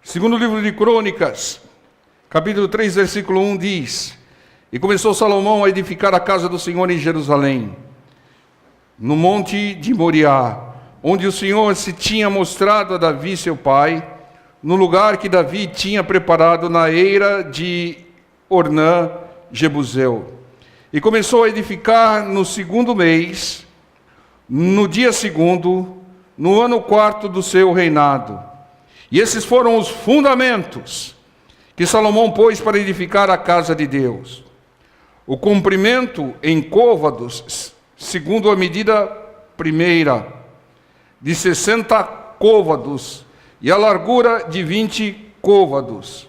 Segundo livro de Crônicas, capítulo 3, versículo 1 diz: E começou Salomão a edificar a casa do Senhor em Jerusalém, no monte de Moriá, onde o Senhor se tinha mostrado a Davi seu pai, no lugar que Davi tinha preparado na eira de Ornã, Jebuseu. E começou a edificar no segundo mês, no dia segundo, no ano quarto do seu reinado. E esses foram os fundamentos que Salomão pôs para edificar a casa de Deus. O comprimento em côvados, segundo a medida primeira, de 60 côvados, e a largura de 20 côvados.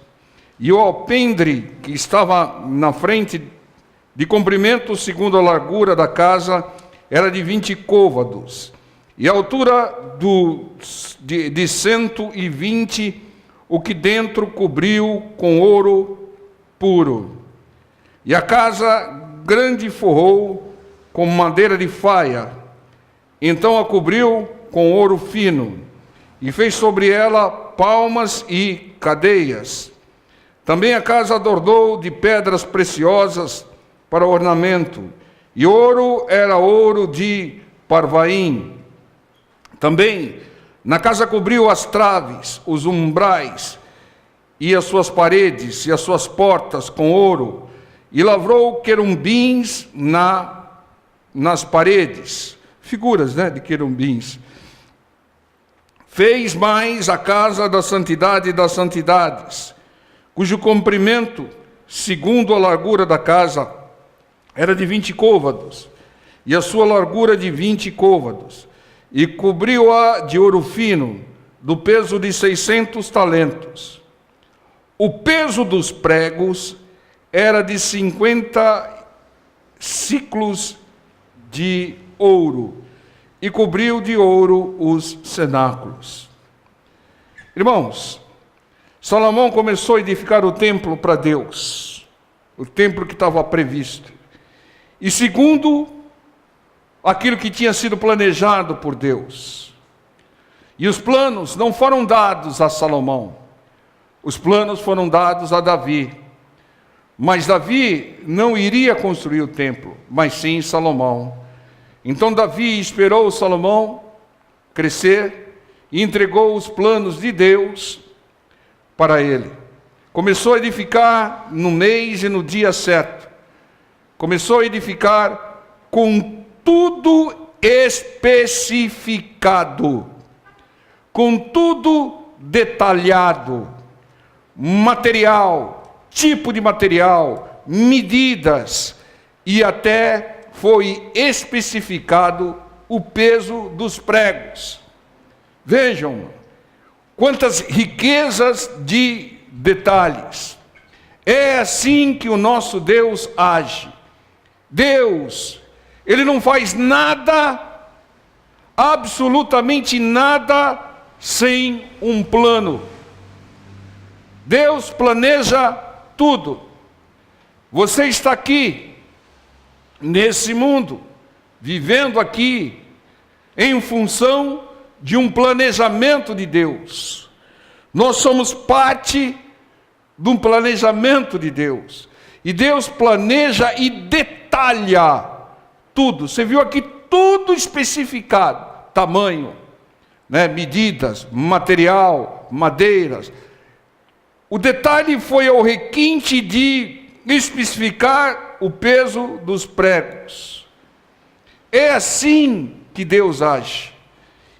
E o alpendre que estava na frente, de comprimento segundo a largura da casa, era de 20 côvados. E a altura de 120, o que dentro cobriu com ouro puro. E a casa grande forrou com madeira de faia. Então a cobriu com ouro fino, e fez sobre ela palmas e cadeias. Também a casa adornou de pedras preciosas para ornamento, e ouro era ouro de Parvaim. Também na casa cobriu as traves, os umbrais, e as suas paredes, e as suas portas com ouro, e lavrou querumbins nas paredes, figuras, de querumbins. Fez mais a casa da santidade das santidades, cujo comprimento, segundo a largura da casa, era de 20 côvados, e a sua largura de 20 côvados, e cobriu-a de ouro fino, do peso de 600 talentos. O peso dos pregos era de 50 siclos de ouro, e cobriu de ouro os cenáculos. Irmãos, Salomão começou a edificar o templo para Deus, o templo que estava previsto, e segundo aquilo que tinha sido planejado por Deus. E os planos não foram dados a Salomão, os planos foram dados a Davi. Mas Davi não iria construir o templo, mas sim Salomão. Então Davi esperou Salomão crescer e entregou os planos de Deus para ele. Começou a edificar no mês e no dia certo. Começou a edificar com tudo especificado, com tudo detalhado, material, tipo de material, medidas, e até foi especificado o peso dos pregos. Vejam quantas riquezas de detalhes. É assim que o nosso Deus age. Deus, Ele não faz nada, absolutamente nada, sem um plano. Deus planeja tudo. Você está aqui, nesse mundo, vivendo aqui, em função de um planejamento de Deus. Nós somos parte de um planejamento de Deus. E Deus planeja e detalha tudo. Você viu aqui tudo especificado. Tamanho, medidas, material, madeiras. O detalhe foi ao requinte de especificar o peso dos pregos. É assim que Deus age.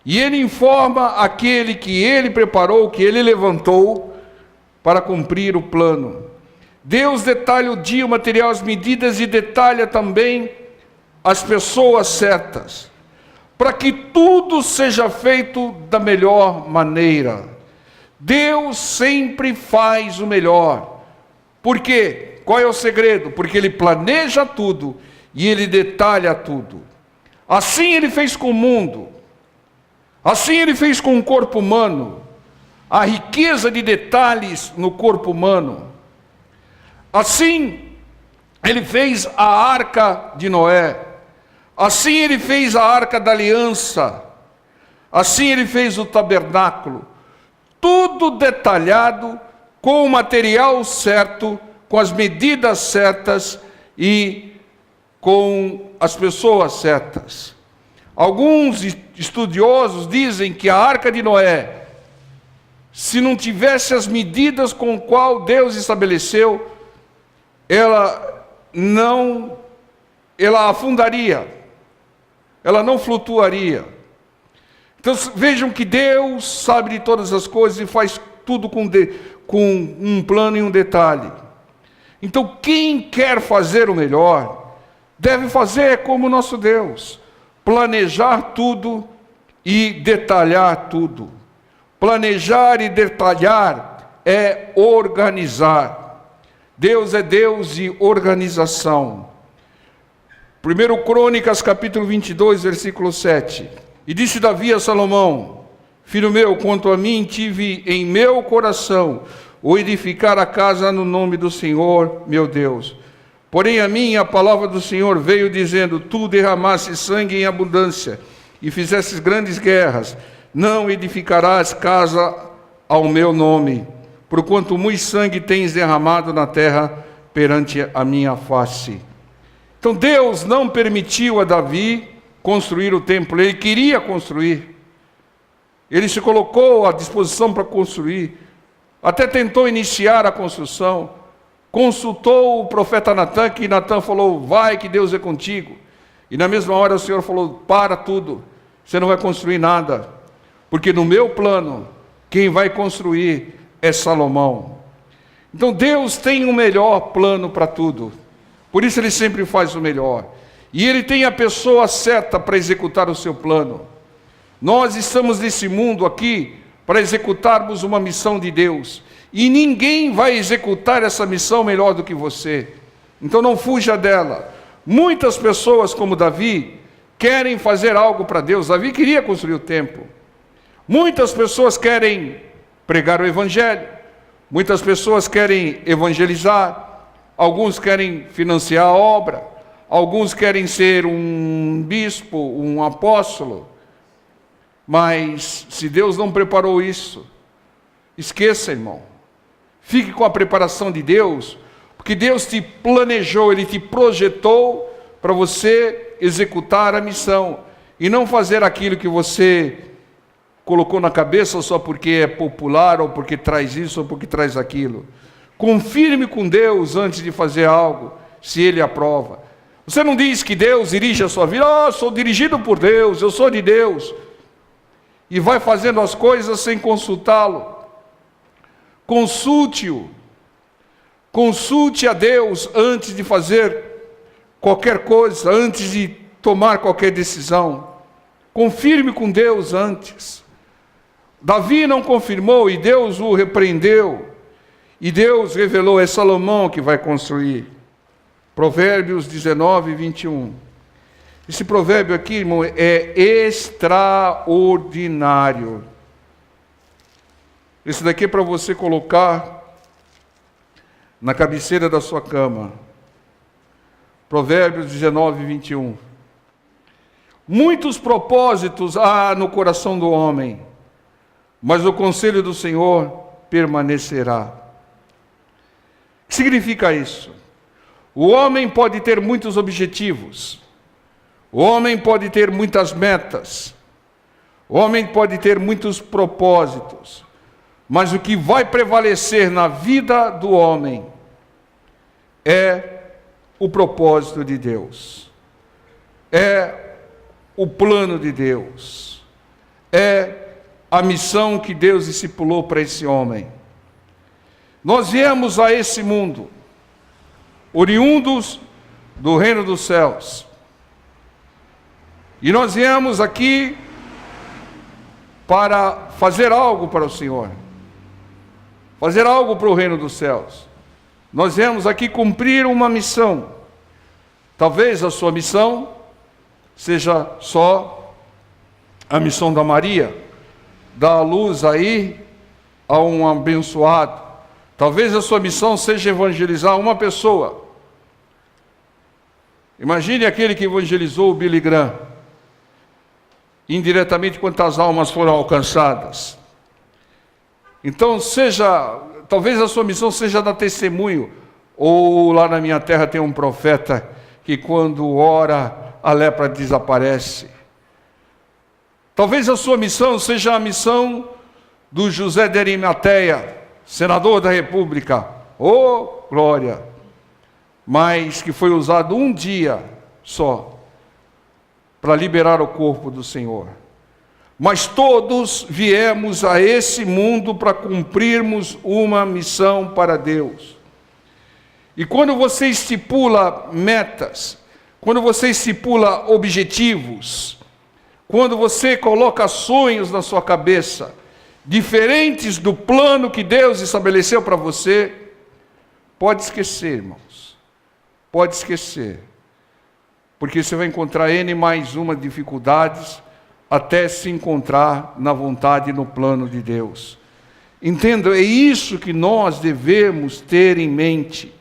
E Ele informa aquele que Ele preparou, que Ele levantou para cumprir o plano. Deus detalha o dia, o material, as medidas, e detalha também as pessoas certas, para que tudo seja feito da melhor maneira. Deus sempre faz o melhor. Por quê? Qual é o segredo? Porque Ele planeja tudo e Ele detalha tudo. Assim Ele fez com o mundo. Assim Ele fez com o corpo humano. A riqueza de detalhes no corpo humano. Assim Ele fez a arca de Noé. Assim Ele fez a arca da aliança. Assim Ele fez o tabernáculo. tudo detalhado, com o material certo, com as medidas certas e com as pessoas certas. Alguns estudiosos dizem que a Arca de Noé, se não tivesse as medidas com o qual Deus estabeleceu, ela afundaria, ela não flutuaria. Então vejam que Deus sabe de todas as coisas e faz tudo com um plano e um detalhe. Então quem quer fazer o melhor, deve fazer como o nosso Deus, planejar tudo e detalhar tudo. Planejar e detalhar é organizar. Deus é Deus de organização. 1 Crônicas, capítulo 22, versículo 7. E disse Davi a Salomão: filho meu, quanto a mim, tive em meu coração o edificar a casa no nome do Senhor, meu Deus. Porém a mim a palavra do Senhor veio dizendo: tu derramaste sangue em abundância e fizestes grandes guerras. Não edificarás casa ao meu nome, porquanto muito sangue tens derramado na terra perante a minha face. Então Deus não permitiu a Davi construir o templo. Ele queria construir. Ele se colocou à disposição para construir. Até tentou iniciar a construção. Consultou o profeta Natã, que Natã falou: vai que Deus é contigo. E na mesma hora o Senhor falou: para tudo, você não vai construir nada. Porque no meu plano, quem vai construir é Salomão. Então Deus tem o melhor plano para tudo. Por isso Ele sempre faz o melhor. E Ele tem a pessoa certa para executar o seu plano. Nós estamos nesse mundo aqui para executarmos uma missão de Deus. E ninguém vai executar essa missão melhor do que você. Então não fuja dela. Muitas pessoas, como Davi, querem fazer algo para Deus. Davi queria construir o templo. Muitas pessoas querem pregar o Evangelho, muitas pessoas querem evangelizar, alguns querem financiar a obra, alguns querem ser um bispo, um apóstolo. Mas se Deus não preparou isso, esqueça, irmão. Fique com a preparação de Deus, porque Deus te planejou, Ele te projetou para você executar a missão e não fazer aquilo que você colocou na cabeça só porque é popular, ou porque traz isso, ou porque traz aquilo. Confirme com Deus antes de fazer algo, se Ele aprova. Você não diz que Deus dirige a sua vida: sou dirigido por Deus, eu sou de Deus. E vai fazendo as coisas sem consultá-lo. Consulte-o. Consulte a Deus antes de fazer qualquer coisa, antes de tomar qualquer decisão. Confirme com Deus antes. Davi não confirmou e Deus o repreendeu. E Deus revelou: é Salomão que vai construir. Provérbios 19, 21. Esse provérbio aqui, irmão, é extraordinário. Esse daqui é para você colocar na cabeceira da sua cama. Provérbios 19, 21. Muitos propósitos há no coração do homem, mas o conselho do Senhor permanecerá. O que significa isso? O homem pode ter muitos objetivos, o homem pode ter muitas metas, o homem pode ter muitos propósitos, mas o que vai prevalecer na vida do homem é o propósito de Deus, é o plano de Deus, é a missão que Deus estipulou para esse homem. Nós viemos a esse mundo, oriundos do reino dos céus, e nós viemos aqui para fazer algo para o Senhor, fazer algo para o reino dos céus. Nós viemos aqui cumprir uma missão. Talvez a sua missão seja só a missão da Maria, dar a luz aí a um abençoado. Talvez a sua missão seja evangelizar uma pessoa. Imagine aquele que evangelizou o Billy Graham. Indiretamente, quantas almas foram alcançadas. Então talvez a sua missão seja dar testemunho, ou lá na minha terra tem um profeta que quando ora, a lepra desaparece. Talvez a sua missão seja a missão do José de Arimateia, senador da República, glória, mas que foi usado um dia só para liberar o corpo do Senhor. Mas todos viemos a esse mundo para cumprirmos uma missão para Deus. E quando você estipula metas, quando você estipula objetivos, quando você coloca sonhos na sua cabeça, diferentes do plano que Deus estabeleceu para você, pode esquecer, irmãos. Pode esquecer. Porque você vai encontrar N mais uma dificuldades até se encontrar na vontade e no plano de Deus. Entenda, é isso que nós devemos ter em mente.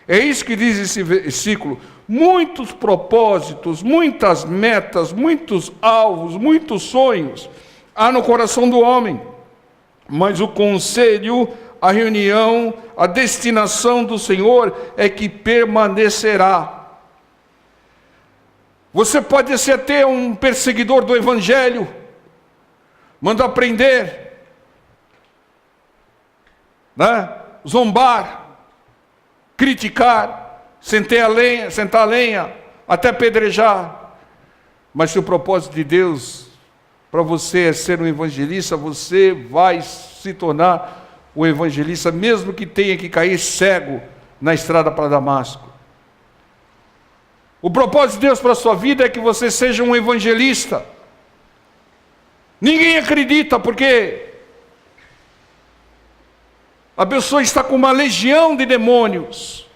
É isso que diz esse versículo. Muitos propósitos, muitas metas, muitos alvos, muitos sonhos há no coração do homem. Mas o conselho, a reunião, a destinação do Senhor é que permanecerá. Você pode ser até um perseguidor do Evangelho, mandar prender, né? Zombar, criticar, sentar a lenha, até apedrejar. Mas se o propósito de Deus para você é ser um evangelista, você vai se tornar um evangelista, mesmo que tenha que cair cego na estrada para Damasco. O propósito de Deus para a sua vida é que você seja um evangelista. Ninguém acredita, porque a pessoa está com uma legião de demônios,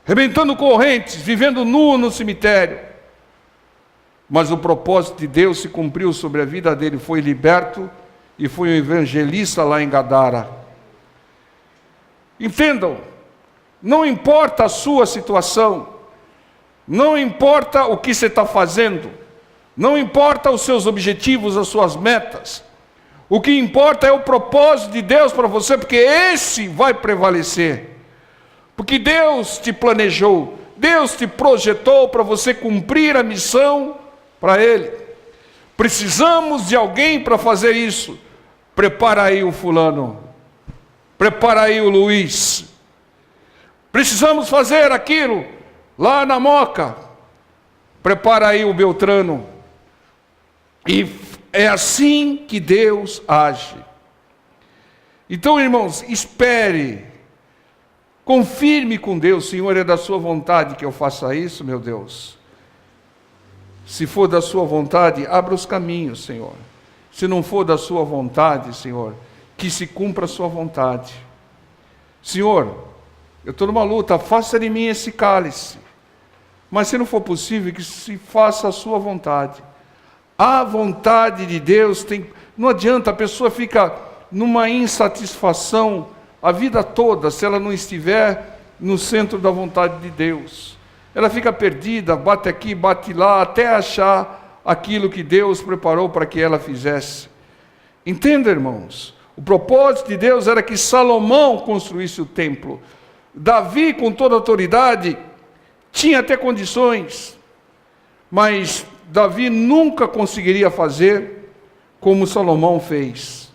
rebentando correntes, vivendo nu no cemitério. Mas o propósito de Deus se cumpriu sobre a vida dele, foi liberto e foi um evangelista lá em Gadara. Entendam, não importa a sua situação, não importa o que você está fazendo, não importa os seus objetivos, as suas metas, o que importa é o propósito de Deus para você, porque esse vai prevalecer, porque Deus te planejou, Deus te projetou para você cumprir a missão para Ele. Precisamos de alguém para fazer isso. Prepara aí o fulano, prepara aí o Luiz. Precisamos fazer aquilo lá na Moca. Prepara aí o Beltrano. E é assim que Deus age. Então, irmãos, espere. Confirme com Deus, Senhor, é da sua vontade que eu faça isso, meu Deus. Se for da sua vontade, abra os caminhos, Senhor. Se não for da sua vontade, Senhor, que se cumpra a sua vontade. Senhor, eu estou numa luta, faça de mim esse cálice. Mas se não for possível, que se faça a sua vontade. A vontade de Deus tem... Não adianta, a pessoa fica numa insatisfação a vida toda, se ela não estiver no centro da vontade de Deus. Ela fica perdida, bate aqui, bate lá, até achar aquilo que Deus preparou para que ela fizesse. Entenda, irmãos, o propósito de Deus era que Salomão construísse o templo. Davi, com toda a autoridade, tinha até condições, mas Davi nunca conseguiria fazer como Salomão fez.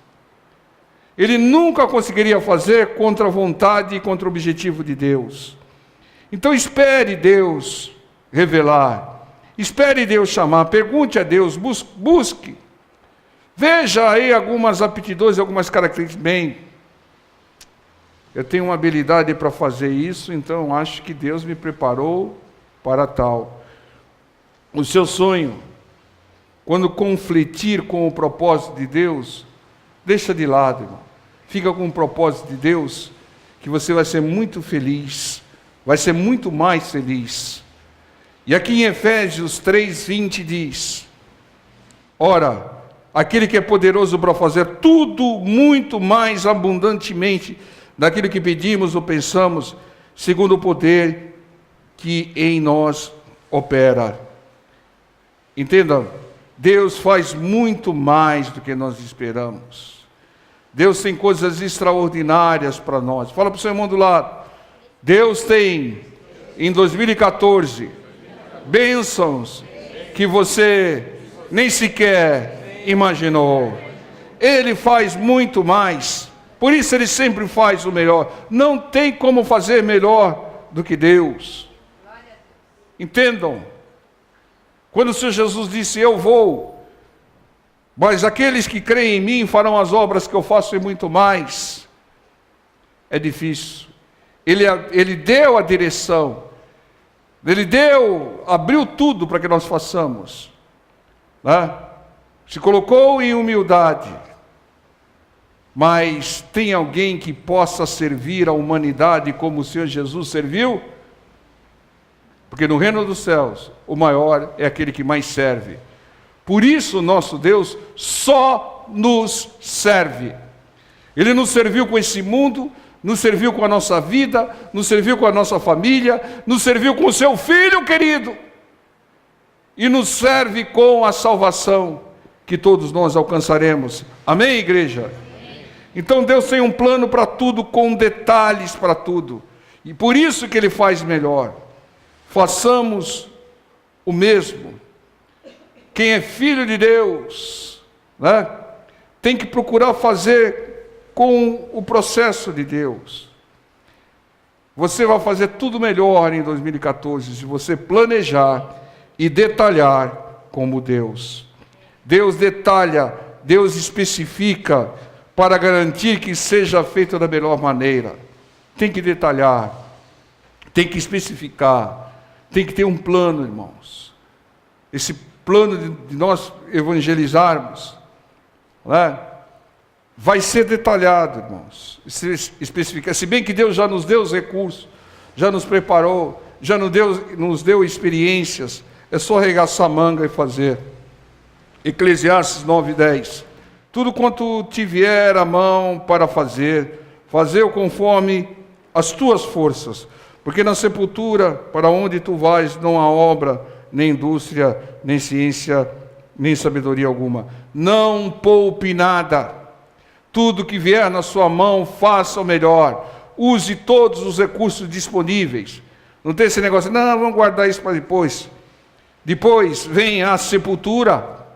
Ele nunca conseguiria fazer contra a vontade e contra o objetivo de Deus. Então espere Deus revelar, espere Deus chamar, pergunte a Deus, busque. Veja aí algumas aptidões, algumas características. Bem, eu tenho uma habilidade para fazer isso, então acho que Deus me preparou para tal. O seu sonho, quando conflitir com o propósito de Deus, deixa de lado, irmão. Fica com o propósito de Deus, que você vai ser muito feliz, vai ser muito mais feliz. E aqui em Efésios 3:20 diz: ora, aquele que é poderoso para fazer tudo muito mais abundantemente daquilo que pedimos ou pensamos, segundo o poder que em nós opera. Entenda, Deus faz muito mais do que nós esperamos. Deus tem coisas extraordinárias para nós. Fala para o seu irmão do lado. Deus tem, em 2014, bênçãos que você nem sequer imaginou. Ele faz muito mais. Por isso Ele sempre faz o melhor. Não tem como fazer melhor do que Deus. Entendam. Quando o Senhor Jesus disse, eu vou, mas aqueles que creem em mim farão as obras que eu faço e muito mais. É difícil. Ele deu a direção. Abriu tudo para que nós façamos. Né? Se colocou em humildade. Mas tem alguém que possa servir a humanidade como o Senhor Jesus serviu? Porque no reino dos céus, o maior é aquele que mais serve. Por isso, nosso Deus só nos serve. Ele nos serviu com esse mundo, nos serviu com a nossa vida, nos serviu com a nossa família, nos serviu com o seu Filho querido. E nos serve com a salvação que todos nós alcançaremos. Amém, igreja? Então Deus tem um plano para tudo, com detalhes para tudo. E por isso que Ele faz melhor. Façamos o mesmo. Quem é filho de Deus, né, tem que procurar fazer com o processo de Deus. Você vai fazer tudo melhor em 2014, se você planejar e detalhar como Deus. Deus detalha, Deus especifica, para garantir que seja feito da melhor maneira. Tem que detalhar, tem que especificar, tem que ter um plano, irmãos. Esse plano de nós evangelizarmos, né, vai ser detalhado, irmãos. Especificar. Se bem que Deus já nos deu os recursos, já nos preparou, já nos deu experiências, é só arregaçar a manga e fazer. Eclesiastes 9:10. Tudo quanto te vier à mão para fazer-o conforme as tuas forças, porque na sepultura, para onde tu vais, não há obra, nem indústria, nem ciência, nem sabedoria alguma. Não poupe nada. Tudo que vier na sua mão, faça o melhor. Use todos os recursos disponíveis. Não tem esse negócio, não, vamos guardar isso para depois. Depois vem a sepultura.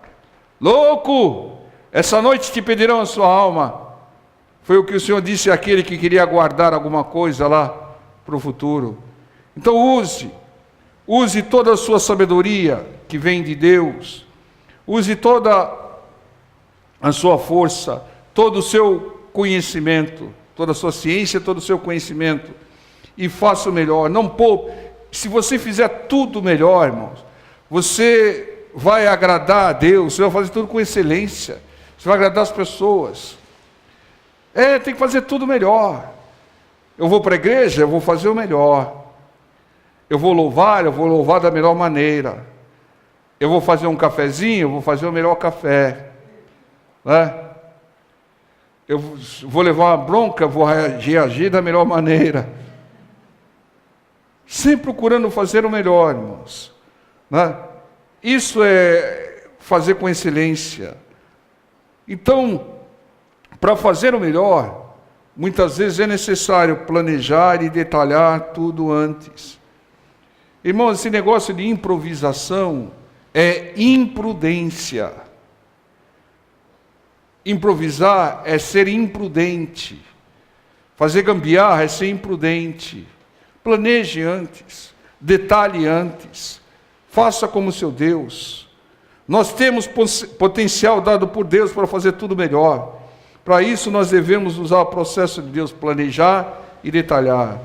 Louco! Essa noite te pedirão a sua alma. Foi o que o Senhor disse àquele que queria guardar alguma coisa lá para o futuro. Então use toda a sua sabedoria que vem de Deus. Use toda a sua força, todo o seu conhecimento, toda a sua ciência, todo o seu conhecimento. E faça o melhor. Não poupe. Se você fizer tudo melhor, irmãos, você vai agradar a Deus, você vai fazer tudo com excelência. Você vai agradar as pessoas. Tem que fazer tudo melhor. Eu vou para a igreja, eu vou fazer o melhor. Eu vou louvar da melhor maneira. Eu vou fazer um cafezinho, eu vou fazer o melhor café. Né? Eu vou levar uma bronca, eu vou reagir da melhor maneira. Sempre procurando fazer o melhor, irmãos. Né? Isso é fazer com excelência. Então, para fazer o melhor, muitas vezes é necessário planejar e detalhar tudo antes. Irmãos, esse negócio de improvisação é imprudência. Improvisar é ser imprudente. Fazer gambiarra é ser imprudente. Planeje antes, detalhe antes, faça como seu Deus. Nós temos potencial dado por Deus para fazer tudo melhor. Para isso nós devemos usar o processo de Deus, planejar e detalhar.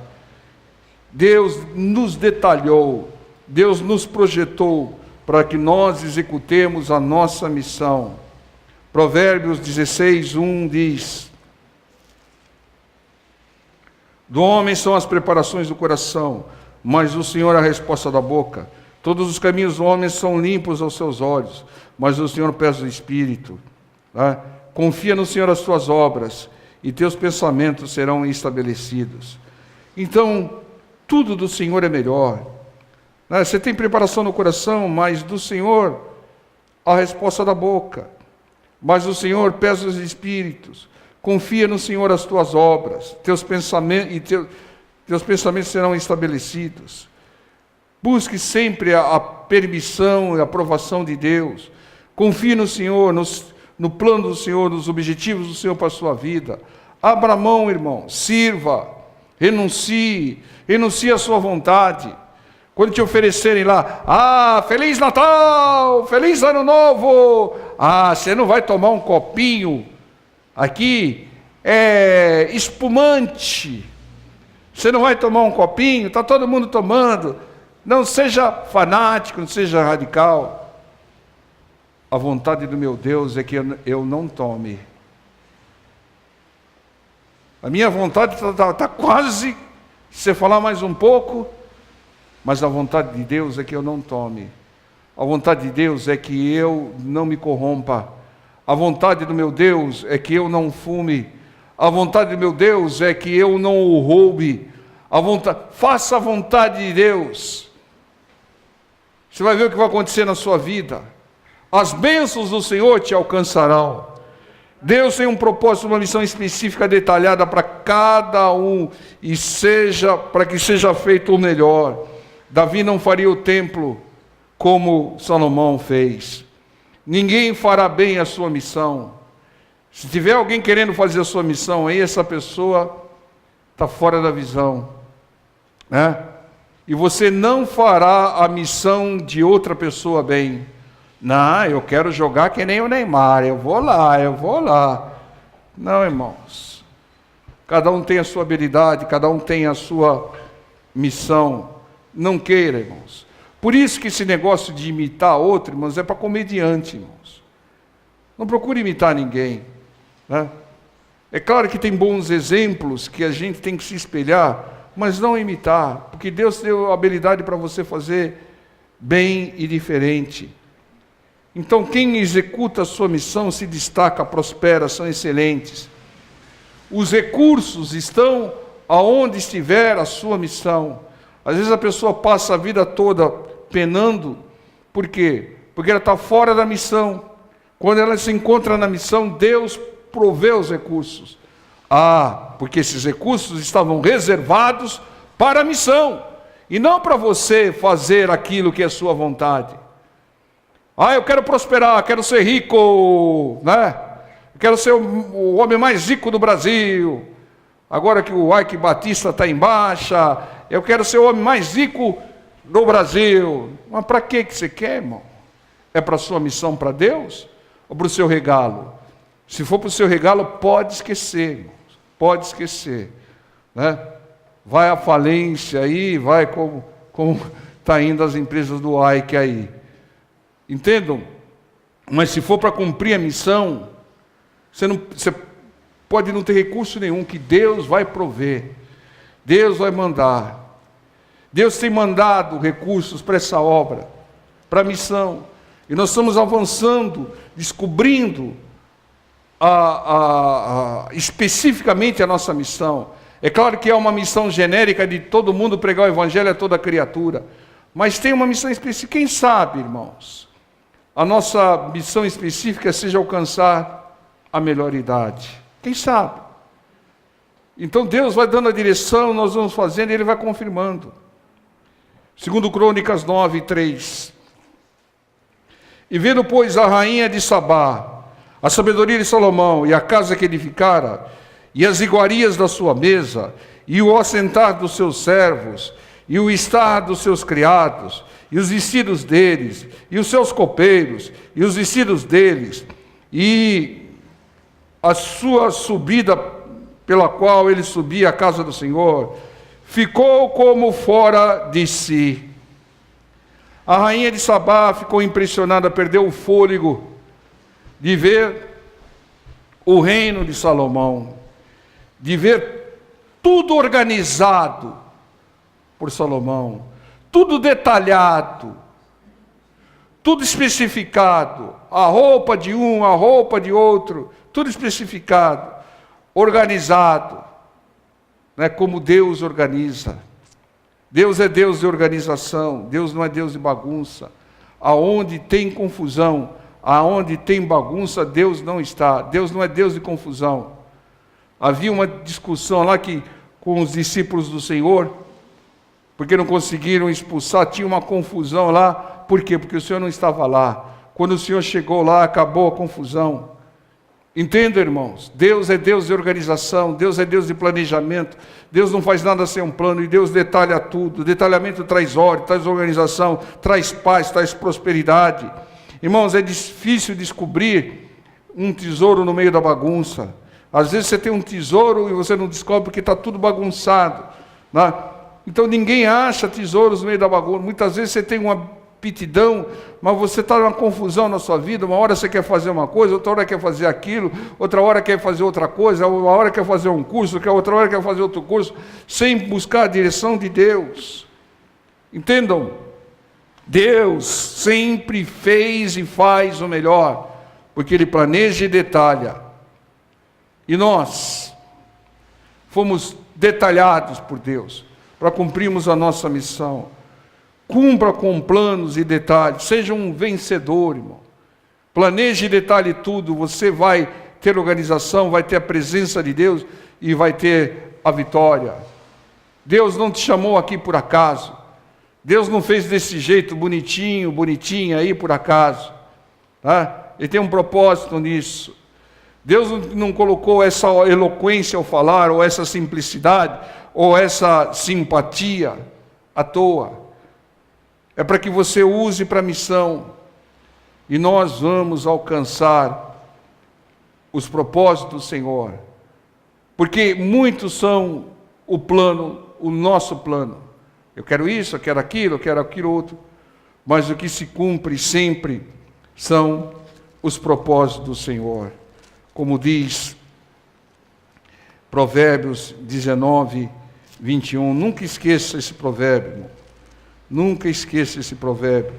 Deus nos detalhou, Deus nos projetou para que nós executemos a nossa missão. Provérbios 16:1 diz: do homem são as preparações do coração, mas o Senhor é a resposta da boca. Todos os caminhos do homem são limpos aos seus olhos, mas o Senhor pesa o espírito. Tá? Confia no Senhor as tuas obras, e teus pensamentos serão estabelecidos. Então, tudo do Senhor é melhor. Você tem preparação no coração, mas do Senhor a resposta da boca. Mas o Senhor pesa os espíritos. Confia no Senhor as tuas obras, teus pensamentos serão estabelecidos. Busque sempre a permissão e a aprovação de Deus. Confie no Senhor, no plano do Senhor, nos objetivos do Senhor para a sua vida. Abra mão, irmão, sirva, renuncie à sua vontade. Quando te oferecerem lá, Feliz Natal, Feliz Ano Novo, você não vai tomar um copinho, aqui é espumante, você não vai tomar um copinho, está todo mundo tomando, não seja fanático, não seja radical. A vontade do meu Deus é que eu não tome. A minha vontade está quase, se você falar mais um pouco, mas a vontade de Deus é que eu não tome. A vontade de Deus é que eu não me corrompa. A vontade do meu Deus é que eu não fume. A vontade do meu Deus é que eu não o roube. Faça a vontade de Deus. Você vai ver o que vai acontecer na sua vida. As bênçãos do Senhor te alcançarão. Deus tem um propósito, uma missão específica, detalhada para cada um, para que seja feito o melhor. Davi não faria o templo como Salomão fez. Ninguém fará bem a sua missão. Se tiver alguém querendo fazer a sua missão aí, essa pessoa está fora da visão, né? E você não fará a missão de outra pessoa bem. Não, eu quero jogar que nem o Neymar, eu vou lá. Não, irmãos. Cada um tem a sua habilidade, cada um tem a sua missão. Não queira, irmãos. Por isso que esse negócio de imitar outro, irmãos, é para comediante, irmãos. Não procure imitar ninguém, né? É claro que tem bons exemplos que a gente tem que se espelhar, mas não imitar, porque Deus deu a habilidade para você fazer bem e diferente. Então, quem executa a sua missão se destaca, prospera, são excelentes. Os recursos estão aonde estiver a sua missão. Às vezes a pessoa passa a vida toda penando. Por quê? Porque ela está fora da missão. Quando ela se encontra na missão, Deus provê os recursos. Porque esses recursos estavam reservados para a missão, e não para você fazer aquilo que é sua vontade. Eu quero prosperar, quero ser rico, né? Quero ser o homem mais rico do Brasil. Agora que o Ike Batista está em baixa, eu quero ser o homem mais rico do Brasil. Mas para que você quer, irmão? É para a sua missão para Deus? Ou para o seu regalo? Se for para o seu regalo, pode esquecer, irmãos. Pode esquecer, né? Vai à falência aí, vai como está indo as empresas do Ike aí. Entendam? Mas se for para cumprir a missão, você pode não ter recurso nenhum, que Deus vai prover. Deus vai mandar. Deus tem mandado recursos para essa obra, para a missão. E nós estamos avançando, descobrindo especificamente a nossa missão. É claro que é uma missão genérica de todo mundo pregar o evangelho a toda criatura. Mas tem uma missão específica. Quem sabe, irmãos, a nossa missão específica seja alcançar a melhor idade. Quem sabe? Então Deus vai dando a direção, nós vamos fazendo e Ele vai confirmando. 2 Crônicas 9, 3. E vendo, pois, a rainha de Sabá, a sabedoria de Salomão e a casa que edificara, e as iguarias da sua mesa, e o assentar dos seus servos, e o estar dos seus criados, e os vestidos deles, e os seus copeiros, e os vestidos deles, e a sua subida pela qual ele subia à casa do Senhor, ficou como fora de si. A rainha de Sabá ficou impressionada, perdeu o fôlego de ver o reino de Salomão, de ver tudo organizado por Salomão, tudo detalhado, tudo especificado, a roupa de um, a roupa de outro, tudo especificado, organizado, né, como Deus organiza. Deus é Deus de organização, Deus não é Deus de bagunça. Aonde tem confusão, aonde tem bagunça, Deus não está. Deus não é Deus de confusão. Havia uma discussão lá com os discípulos do Senhor, porque não conseguiram expulsar, tinha uma confusão lá. Por quê? Porque o Senhor não estava lá. Quando o Senhor chegou lá, acabou a confusão. Entenda, irmãos, Deus é Deus de organização, Deus é Deus de planejamento, Deus não faz nada sem um plano, e Deus detalha tudo. O detalhamento traz ordem, traz organização, traz paz, traz prosperidade. Irmãos, é difícil descobrir um tesouro no meio da bagunça. Às vezes você tem um tesouro e você não descobre porque está tudo bagunçado, né? Então ninguém acha tesouros no meio da bagunça. Muitas vezes você tem uma aptidão, mas você está numa confusão na sua vida. Uma hora você quer fazer uma coisa, outra hora quer fazer aquilo, outra hora quer fazer outra coisa, uma hora quer fazer um curso, outra hora quer fazer outro curso, sem buscar a direção de Deus. Entendam? Deus sempre fez e faz o melhor, porque Ele planeja e detalha. E nós fomos detalhados por Deus para cumprirmos a nossa missão. Cumpra com planos e detalhes, seja um vencedor, irmão. Planeje e detalhe tudo, você vai ter organização, vai ter a presença de Deus e vai ter a vitória. Deus não te chamou aqui por acaso. Deus não fez desse jeito bonitinha aí por acaso. Tá? Ele tem um propósito nisso. Deus não colocou essa eloquência ao falar, ou essa simplicidade, ou essa simpatia à toa. É para que você use para a missão. E nós vamos alcançar os propósitos do Senhor. Porque muitos são o plano, o nosso plano. Eu quero isso, eu quero aquilo outro. Mas o que se cumpre sempre são os propósitos do Senhor. Como diz Provérbios 19, 21. Nunca esqueça esse provérbio, irmão. Nunca esqueça esse provérbio.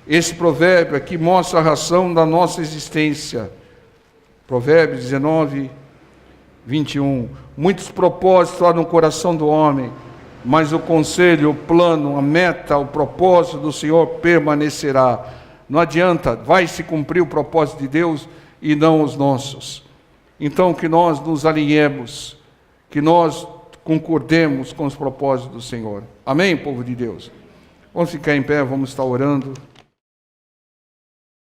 Esse provérbio aqui mostra a razão da nossa existência. Provérbios 19, 21. Muitos propósitos há no coração do homem, mas o conselho, o plano, a meta, o propósito do Senhor permanecerá. Não adianta, vai se cumprir o propósito de Deus e não os nossos. Então que nós nos alinhemos, que nós concordemos com os propósitos do Senhor. Amém, povo de Deus? Vamos ficar em pé, vamos estar orando.